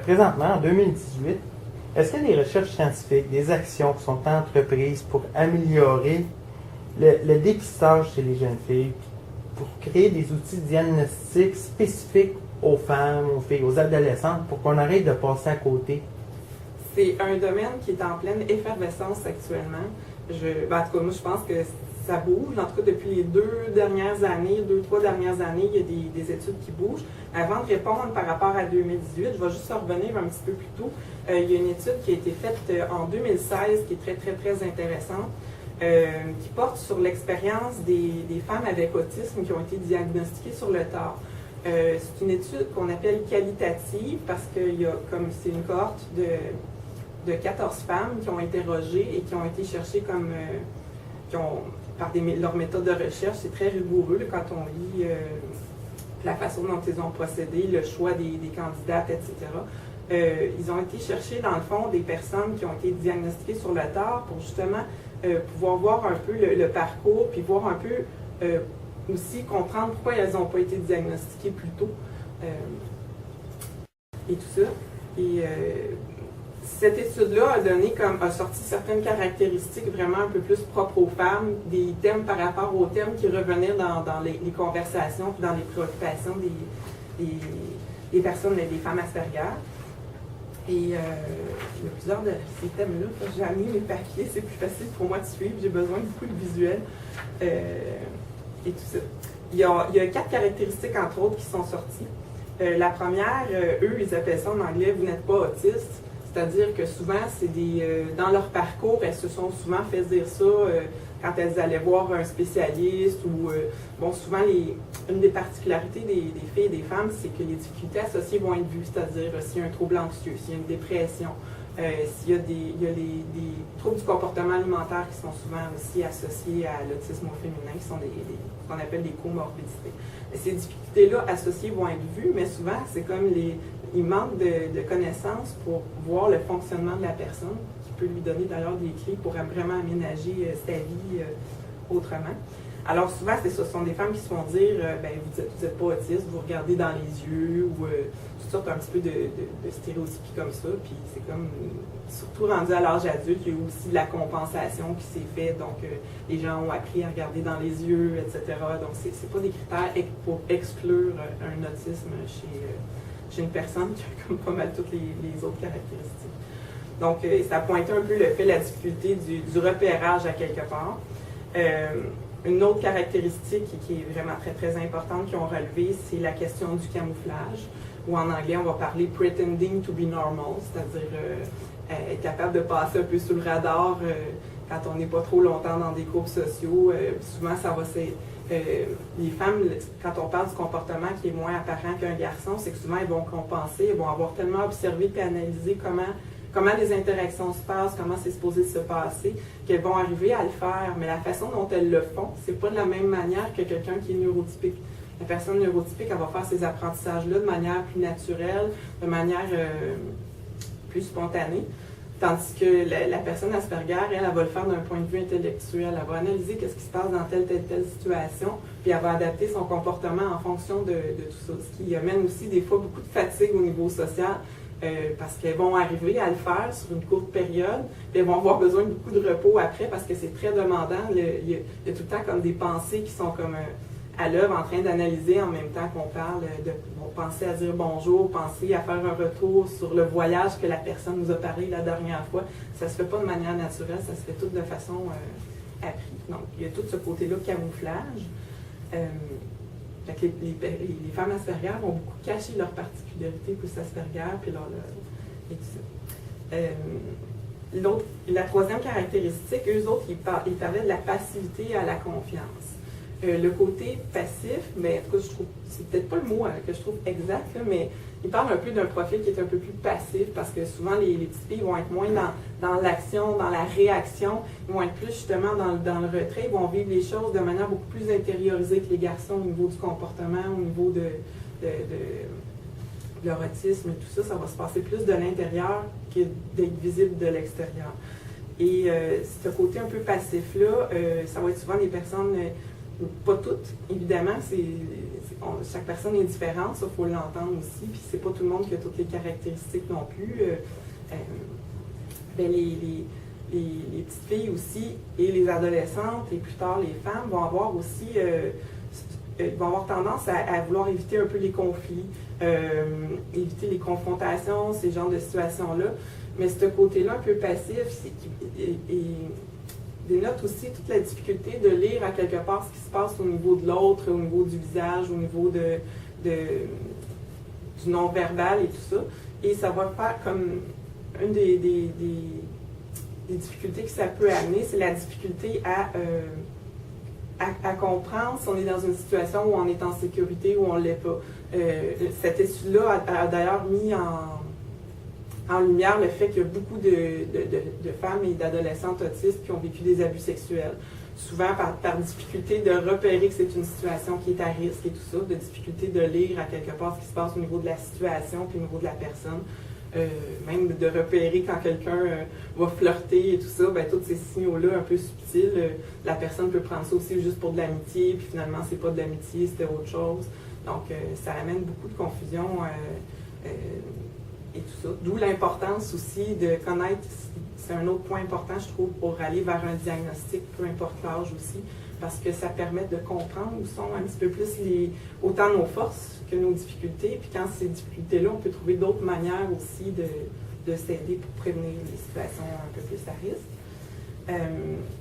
Présentement, en 2018, est-ce qu'il y a des recherches scientifiques, des actions qui sont entreprises pour améliorer le dépistage chez les jeunes filles, pour créer des outils diagnostiques spécifiques aux femmes, aux filles, aux adolescentes, pour qu'on arrête de passer à côté? C'est un domaine qui est en pleine effervescence actuellement. En tout cas, moi, je pense que ça bouge. En tout cas, depuis les 2-3 dernières années, il y a des études qui bougent. Avant de répondre par rapport à 2018, je vais juste revenir un petit peu plus tôt. Il y a une étude qui a été faite en 2016 qui est très, très, très intéressante, qui porte sur l'expérience des femmes avec autisme qui ont été diagnostiquées sur le tard. C'est une étude qu'on appelle qualitative parce que c'est une cohorte de 14 femmes qui ont interrogé et qui ont été cherchées par leur méthode de recherche. C'est très rigoureux là, quand on lit la façon dont ils ont procédé, le choix des candidates, etc. Ils ont été chercher, dans le fond, des personnes qui ont été diagnostiquées sur le tard pour justement pouvoir voir un peu le parcours, puis voir un peu aussi comprendre pourquoi elles n'ont pas été diagnostiquées plus tôt et tout ça. Et cette étude-là a sorti certaines caractéristiques vraiment un peu plus propres aux femmes, des thèmes par rapport aux thèmes qui revenaient dans les conversations, dans les préoccupations des personnes, des femmes Asperger. Et il y a plusieurs de ces thèmes-là. J'ai amené mes papiers, c'est plus facile pour moi de suivre, j'ai besoin de beaucoup de visuels et tout ça. Il y a 4 caractéristiques, entre autres, qui sont sorties. La première, eux, ils appellent ça en anglais « vous n'êtes pas autiste ». C'est-à-dire que souvent, dans leur parcours, elles se sont souvent fait dire ça quand elles allaient voir un spécialiste ou, souvent, une des particularités des filles et des femmes, c'est que les difficultés associées vont être vues, c'est-à-dire s'il y a un trouble anxieux, s'il y a une dépression, s'il y a des troubles du comportement alimentaire qui sont souvent aussi associés à l'autisme au féminin, qui sont ce qu'on appelle des comorbidités. Ces difficultés-là associées vont être vues, mais souvent, c'est comme il manque de connaissances pour voir le fonctionnement de la personne, qui peut lui donner d'ailleurs des clés pour vraiment aménager sa vie autrement. Alors souvent, ce sont des femmes qui se font dire vous êtes pas autiste, vous regardez dans les yeux, ou toutes sortes un petit peu de stéréotypes comme ça. Puis c'est comme, surtout rendu à l'âge adulte, il y a aussi de la compensation qui s'est faite. Donc les gens ont appris à regarder dans les yeux, etc. Donc c'est pas des critères pour exclure un autisme chez une personne qui a comme pas mal toutes les autres caractéristiques. Donc, ça pointe un peu la difficulté du repérage à quelque part. Une autre caractéristique qui est vraiment très, très importante qu'ils ont relevée, c'est la question du camouflage, ou en anglais, on va parler « pretending to be normal », c'est-à-dire être capable de passer un peu sous le radar quand on n'est pas trop longtemps dans des groupes sociaux. Souvent, ça va les femmes, quand on parle du comportement qui est moins apparent qu'un garçon, c'est que souvent elles vont compenser, elles vont avoir tellement observé et analysé comment les interactions se passent, comment c'est supposé se passer, qu'elles vont arriver à le faire. Mais la façon dont elles le font, c'est pas de la même manière que quelqu'un qui est neurotypique. La personne neurotypique, elle va faire ces apprentissages-là de manière plus naturelle, de manière plus spontanée. Tandis que la personne Asperger, elle va le faire d'un point de vue intellectuel. Elle va analyser qu'est-ce qui se passe dans telle situation, puis elle va adapter son comportement en fonction de tout ça. Ce qui amène aussi des fois beaucoup de fatigue au niveau social, parce qu'elles vont arriver à le faire sur une courte période, puis elles vont avoir besoin de beaucoup de repos après parce que c'est très demandant. Il y a tout le temps comme des pensées qui sont comme à l'œuvre en train d'analyser en même temps qu'on parle penser à dire bonjour, penser à faire un retour sur le voyage que la personne nous a parlé la dernière fois. Ça se fait pas de manière naturelle, ça se fait tout de façon apprise. Donc, il y a tout ce côté-là, camouflage. Les femmes Asperger vont beaucoup cacher leurs particularités plus Asperger, puis et tout ça. La troisième caractéristique, eux autres, ils parlaient de la passivité à la confiance. Le côté passif, mais en tout cas, je trouve, c'est peut-être pas le mot que je trouve exact, là, mais ils parlent un peu d'un profil qui est un peu plus passif parce que souvent les petites filles vont être moins dans l'action, dans la réaction, ils vont être plus justement dans le retrait, ils vont vivre les choses de manière beaucoup plus intériorisée que les garçons au niveau du comportement, au niveau de leur autisme et tout ça, ça va se passer plus de l'intérieur que d'être visible de l'extérieur. Et ce côté un peu passif-là, ça va être souvent des personnes Pas toutes, évidemment, chaque personne est différente, ça, il faut l'entendre aussi, puis c'est pas tout le monde qui a toutes les caractéristiques non plus. Les petites filles aussi, et les adolescentes, et plus tard les femmes, vont avoir aussi vont avoir tendance à vouloir éviter un peu les conflits, éviter les confrontations, ces genres de situations-là. Mais ce côté-là un peu passif, dénote aussi toute la difficulté de lire à quelque part ce qui se passe au niveau de l'autre, au niveau du visage, au niveau du non-verbal et tout ça. Et ça va faire comme une des difficultés que ça peut amener, c'est la difficulté à comprendre si on est dans une situation où on est en sécurité ou on ne l'est pas. Cette étude-là a d'ailleurs mis en lumière le fait qu'il y a beaucoup de femmes et d'adolescentes autistes qui ont vécu des abus sexuels. Souvent par difficulté de repérer que c'est une situation qui est à risque et tout ça, de difficulté de lire à quelque part ce qui se passe au niveau de la situation puis au niveau de la personne. Même de repérer quand quelqu'un va flirter et tout ça, tous ces signaux-là un peu subtils, la personne peut prendre ça aussi juste pour de l'amitié, puis finalement c'est pas de l'amitié, c'était autre chose. Donc ça amène beaucoup de confusion et tout ça. D'où l'importance aussi de connaître, c'est un autre point important je trouve pour aller vers un diagnostic, peu importe l'âge aussi, parce que ça permet de comprendre où sont un petit peu plus autant nos forces que nos difficultés. Puis quand ces difficultés-là, on peut trouver d'autres manières aussi de s'aider pour prévenir les situations un peu plus à risque.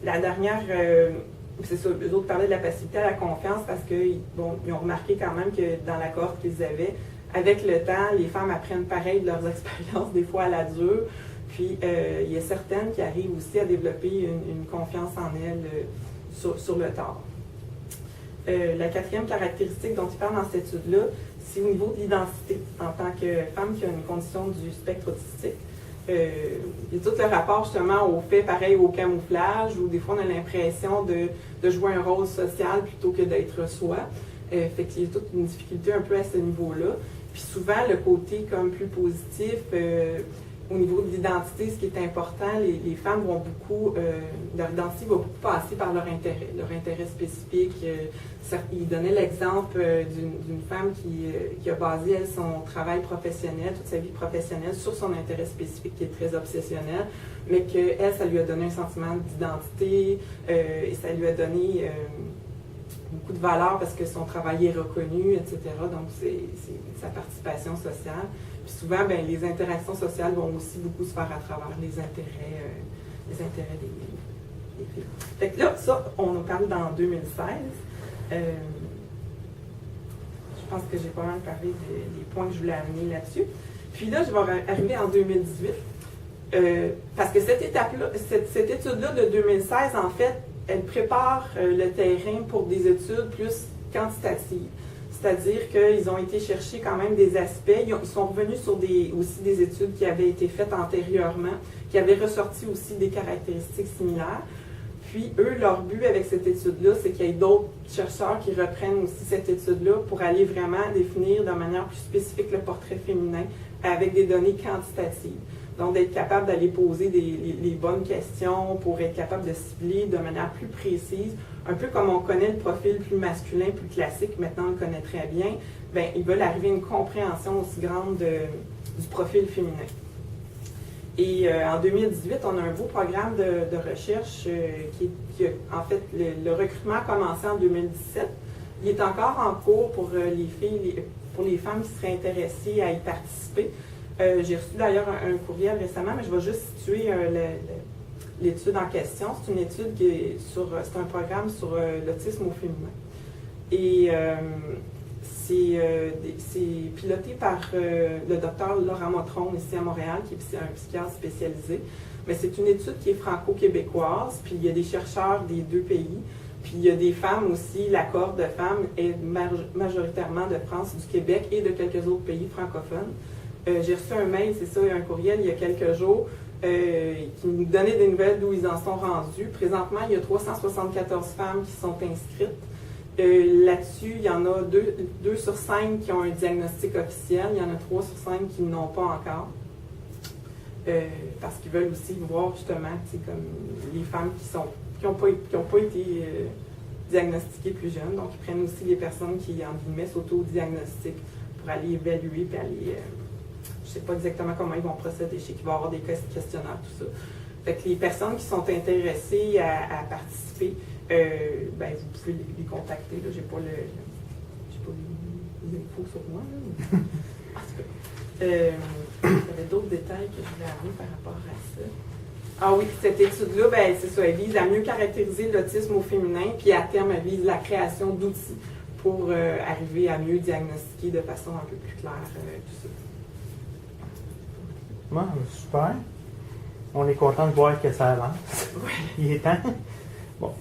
La dernière, c'est ça, eux autres parlaient de la passivité à la confiance parce qu'ils ont remarqué quand même que dans la cohorte qu'ils avaient, avec le temps, les femmes apprennent pareil de leurs expériences, des fois à la dure. Puis il y a certaines qui arrivent aussi à développer une confiance en elles sur le tard. La quatrième caractéristique dont il parle dans cette étude-là, c'est au niveau de l'identité. En tant que femme qui a une condition du spectre autistique, il y a tout le rapport justement au fait pareil au camouflage, où des fois on a l'impression de jouer un rôle social plutôt que d'être soi. Fait qu'il y a toute une difficulté un peu à ce niveau-là. Puis souvent, le côté comme plus positif, au niveau de l'identité, ce qui est important, les femmes vont beaucoup, leur identité va beaucoup passer par leur intérêt spécifique. Il donnait l'exemple d'une femme qui a basé, elle, son travail professionnel, toute sa vie professionnelle, sur son intérêt spécifique qui est très obsessionnel, mais qu'elle, ça lui a donné un sentiment d'identité et ça lui a donné beaucoup de valeur parce que son travail est reconnu, etc. Donc, c'est sa participation sociale. Puis souvent, les interactions sociales vont aussi beaucoup se faire à travers les intérêts des filles. Fait que là, ça, on en parle dans 2016. Je pense que j'ai pas mal parlé des points que je voulais amener là-dessus. Puis là, je vais arriver en 2018. Parce que cette étape-là, cette étude-là de 2016, en fait, elle prépare le terrain pour des études plus quantitatives. C'est-à-dire qu'ils ont été chercher quand même des aspects. Ils sont revenus sur aussi des études qui avaient été faites antérieurement, qui avaient ressorti aussi des caractéristiques similaires. Puis, eux, leur but avec cette étude-là, c'est qu'il y ait d'autres chercheurs qui reprennent aussi cette étude-là pour aller vraiment définir de manière plus spécifique le portrait féminin avec des données quantitatives. Donc, d'être capable d'aller poser les bonnes questions pour être capable de cibler de manière plus précise, un peu comme on connaît le profil plus masculin, plus classique, maintenant on le connaît très bien, ils veulent arriver à une compréhension aussi grande du profil féminin. Et en 2018, on a un beau programme de recherche en fait, le recrutement a commencé en 2017. Il est encore en cours pour pour les femmes qui seraient intéressées à y participer. J'ai reçu d'ailleurs un courriel récemment, mais je vais juste situer l'étude en question. C'est une étude c'est un programme sur l'autisme au féminin. Et c'est piloté par le docteur Laurent Motron ici à Montréal, qui est un psychiatre spécialisé. Mais c'est une étude qui est franco-québécoise, puis il y a des chercheurs des deux pays, puis il y a des femmes aussi, la cohorte de femmes est majoritairement de France, du Québec et de quelques autres pays francophones. J'ai reçu un mail, c'est ça, un courriel il y a quelques jours qui nous donnait des nouvelles d'où ils en sont rendus. Présentement, il y a 374 femmes qui sont inscrites. Là-dessus, il y en a 2 sur 5 qui ont un diagnostic officiel, il y en a 3 sur 5 qui n'ont pas encore. Parce qu'ils veulent aussi voir justement comme les femmes qui n'ont pas été diagnostiquer plus jeune. Donc, ils prennent aussi les personnes qui, en guillemets, s'auto-diagnostiquent pour aller évaluer, puis aller, je ne sais pas exactement comment ils vont procéder, je sais qu'il va y avoir des questionnaires, tout ça. Fait que les personnes qui sont intéressées à participer, ben, vous pouvez les contacter. Je n'ai pas, les infos sur moi. Là. En tout cas, il y avait d'autres détails que je voulais avoir par rapport à ça. Ah oui, cette étude-là, ben, c'est ça, elle vise à mieux caractériser l'autisme au féminin, puis à terme, elle vise la création d'outils pour arriver à mieux diagnostiquer de façon un peu plus claire tout ça. Ouais, super. On est content de voir que ça avance. Ouais. Il est temps. Bon.